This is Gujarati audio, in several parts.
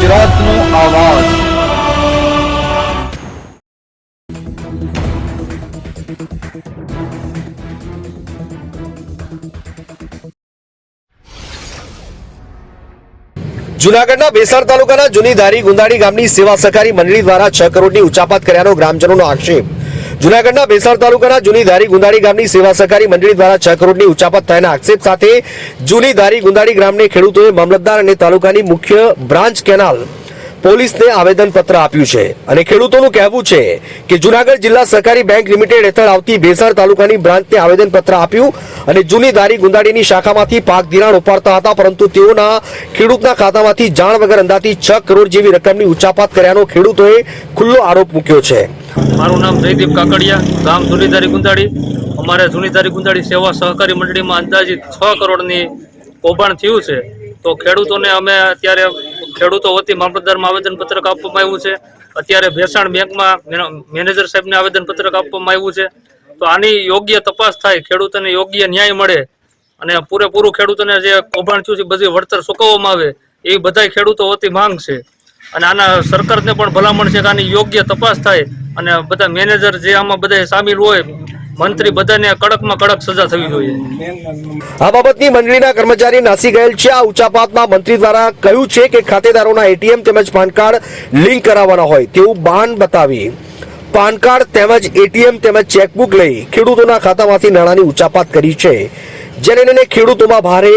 વિરોધનો અવાજ। જૂનાગઢના બેસાડ તાલુકાના જૂની ધારી ગુંદાડી ગામની સેવા સહકારી મંડળી દ્વારા 6 કરોડની ઉચાપત કર્યાનો ગ્રામજનોનો આક્ષેપ। જૂનાગઢના બેસાડ તાલુકાના જૂની ધારી ગુંદાડી ગામની સેવા સહકારી મંડળી દ્વારા 6 કરોડની ઉચાપત થયાના આક્ષેપ સાથે જૂની ધારી ગુંદાડી ગ્રામને ખેડૂતોએ મામલતદાર અને તાલુકાની મુખ્ય બ્રાન્ચ કેનાલ પોલીસને આવેદનપત્ર આપ્યું છે અને ખેડૂતોનું કહેવું છે કે જૂનાગઢ જિલ્લા સહકારી બેંક લિમિટેડ હેઠળ આવતી બેસાડ તાલુકાની બ્રાન્ચને આવેદનપત્ર આપ્યું અને જૂની ધારી ગુંદાડીની શાખામાંથી પાક ધિરાણ ઉપાડતા હતા, પરંતુ તેઓના ખેડૂતના ખાતામાંથી જાણ વગર અંદાજિત 6 કરોડ જેવી રકમની ઉચાપત કર્યાનો ખેડૂતોએ ખુલ્લો આરોપ મૂક્યો છે। મારું નામ જયદીપ કાકડિયા, ગામ જૂની ધારી ગુંદાડી। અમારે જૂની ધારી ગુંદાડી સેવા સહકારી મંડળીમાં અંદાજિત 6 કરોડની કૌભાંડ થયું છે। તો ખેડૂતોને અમે અત્યારે ખેડૂતો વતી મામલતદારમાં આવેદનપત્રક આપવામાં આવ્યું છે। અત્યારે ભેસાણ બેંકમાં મેનેજર સાહેબને આવેદનપત્રક આપવામાં આવ્યું છે। તો આની યોગ્ય તપાસ થાય, ખેડૂતોને યોગ્ય ન્યાય મળે અને પૂરેપૂરું ખેડૂતોને જે કૌભાંડ થયું છે બધી વળતર ચૂકવવામાં આવે એવી બધાય ખેડૂતો વતી માંગ છે। અને આના સરકારને પણ ભલામણ છે કે આની યોગ્ય તપાસ થાય અને બધા મેનેજર જે આમાં બધા સામેલ હોય, મંત્રી, બધાને કડકમાં કડક સજા થવી જોઈએ। આ બાબતની મંડળીના કર્મચારી નાસી ગયેલ છે। આ ઉચાપતમાં મંત્રી દ્વારા કહ્યું છે કે ખાતેદારોના એટીએમ તેમજ પાન કાર્ડ લિંક કરાવવાના હોય તેવું બાન બતાવી પાન કાર્ડ તેમજ એટીએમ તેમજ ચેકબુક લઈ ખેડૂતોના ખાતામાંથી નાણાંની ઉચાપત કરી છે, જેને લઈને ખેડૂતોમાં ભારે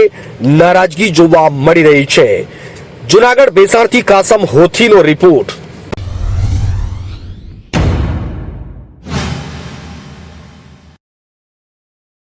નારાજગી જોવા મળી રહી છે। જૂનાગઢ બેસાણથી કાસમ હોથીનો રિપોર્ટ।